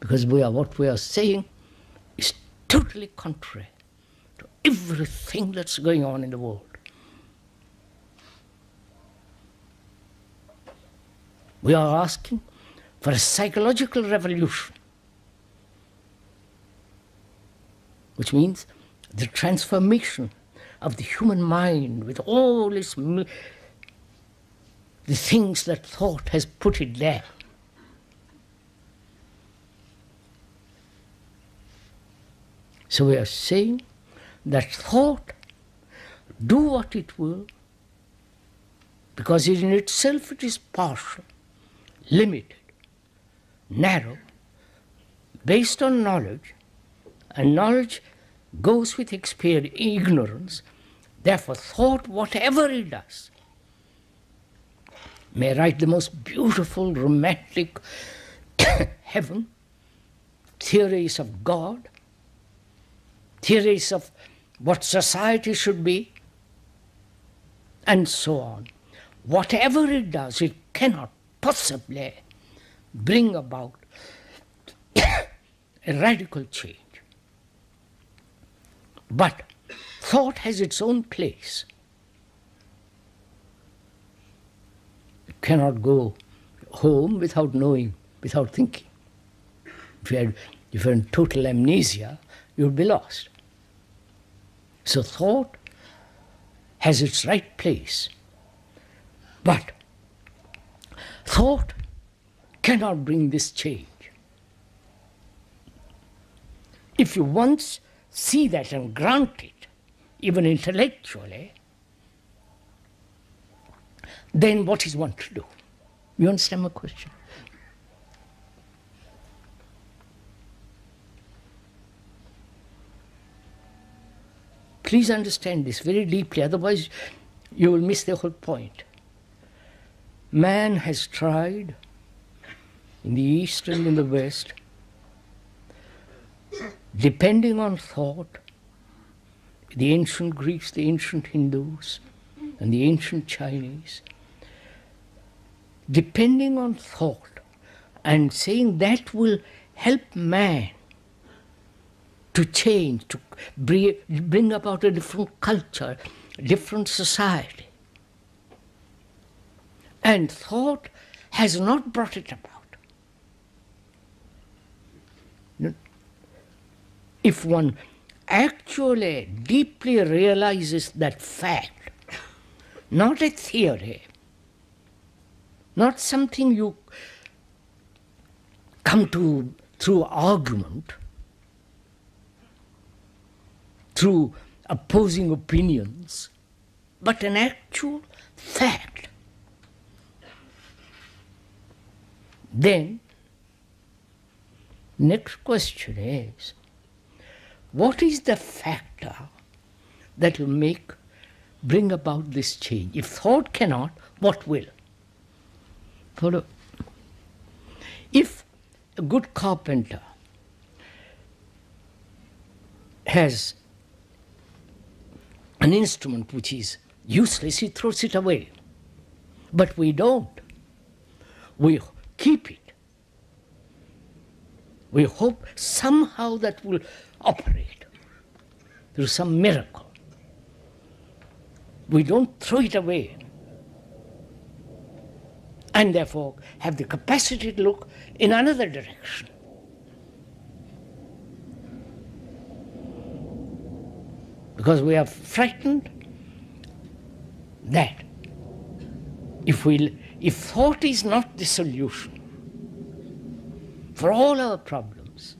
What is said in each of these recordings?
Because what we are saying is totally contrary to everything that's going on in the world. We are asking for a psychological revolution, which means the transformation of the human mind with all the things that thought has put it there. So we are saying that thought, do what it will, because in itself it is partial, limited, narrow, based on knowledge, and knowledge goes with ignorance. Therefore, thought, whatever it does, may write the most beautiful, romantic heaven, theories of God, theories of what society should be, and so on. Whatever it does, it cannot possibly bring about a radical change. But thought has its own place. You cannot go home without knowing, without thinking. If you're in total amnesia, you'll be lost. So thought has its right place. But thought cannot bring this change. If you once see that and grant it, even intellectually, then what is one to do? You understand my question? Please understand this very deeply, otherwise you will miss the whole point. Man has tried, in the East and in the West, depending on thought, the ancient Greeks, the ancient Hindus, and the ancient Chinese, depending on thought and saying that will help man to change, to bring about a different culture, a different society. And thought has not brought it about. If one actually deeply realizes that fact, not a theory, not something you come to through argument, through opposing opinions, but an actual fact, then next question is, what is the factor that will bring about this change? If thought cannot, what will? Follow. If a good carpenter has an instrument which is useless, he throws it away. But we don't. We keep it. We hope somehow that will operate through some miracle. We don't throw it away. And therefore have the capacity to look in another direction. Because we are frightened that if thought is not the solution for all our problems,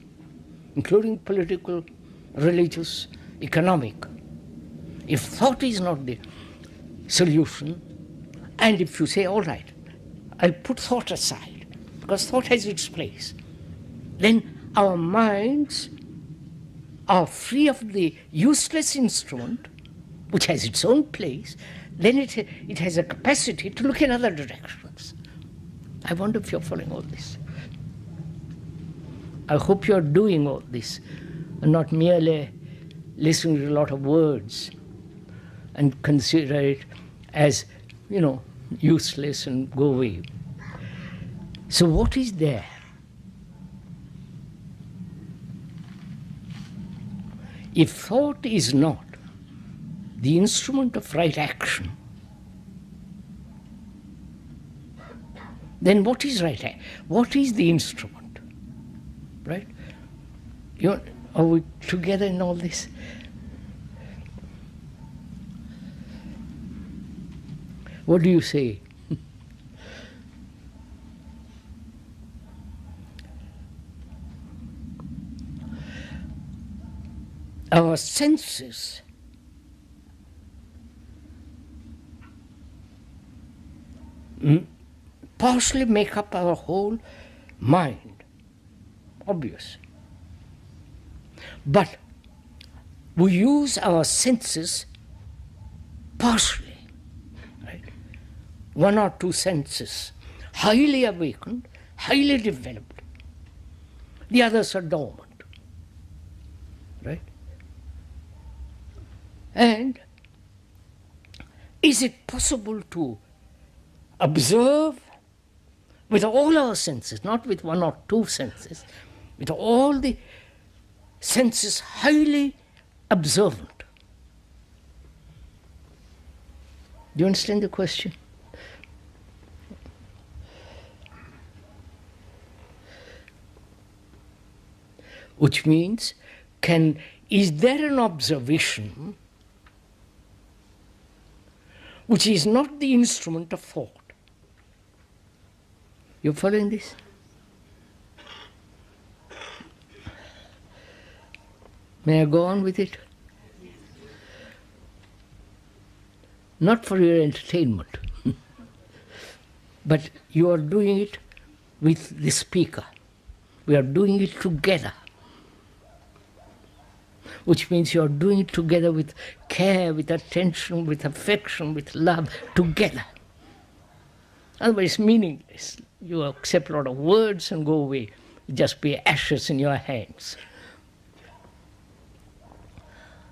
including political, religious, economic, if thought is not the solution, and if you say, all right, I'll put thought aside, because thought has its place, then our minds are free of the useless instrument, which has its own place, then it has a capacity to look in other directions. I wonder if you're following all this. I hope you're doing all this, and not merely listening to a lot of words and consider it as, useless and go away. So what is there? If thought is not the instrument of right action, then what is right action? What is the instrument? Right? Are we together in all this? What do you say? Our senses partially make up our whole mind, obviously. But we use our senses partially, right? One or two senses, highly awakened, highly developed. The others are dormant, right? And is it possible to observe with all our senses, not with one or two senses, with all the senses highly observant? Do you understand the question? Which means, is there an observation which is not the instrument of thought? You following this? May I go on with it? Not for your entertainment, but you are doing it with the speaker. We are doing it together, which means you are doing it together with care, with attention, with affection, with love, together. Otherwise, it's meaningless. You accept a lot of words and go away. It just be ashes in your hands.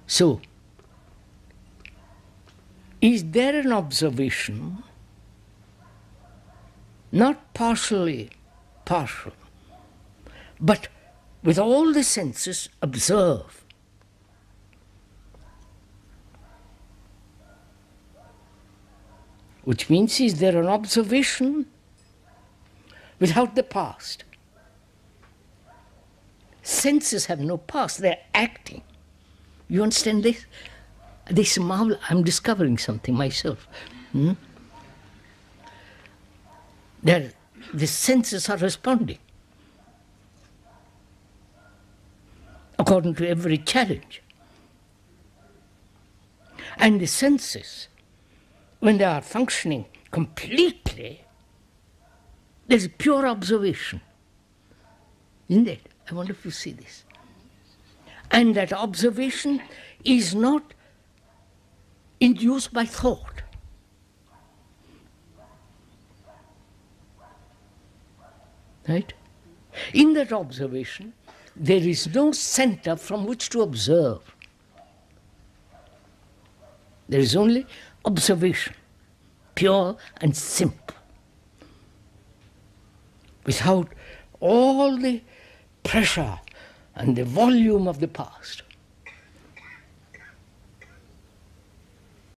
So, is there an observation, not partial, but with all the senses observe? Which means, is there an observation without the past? Senses have no past, they're acting. You understand this? This marvel, I'm discovering something myself. The senses are responding according to every challenge. And the senses, when they are functioning completely, there's pure observation. Isn't it? I wonder if you see this. And that observation is not induced by thought. Right? In that observation, there is no center from which to observe. There is only observation, pure and simple, without all the pressure and the volume of the past.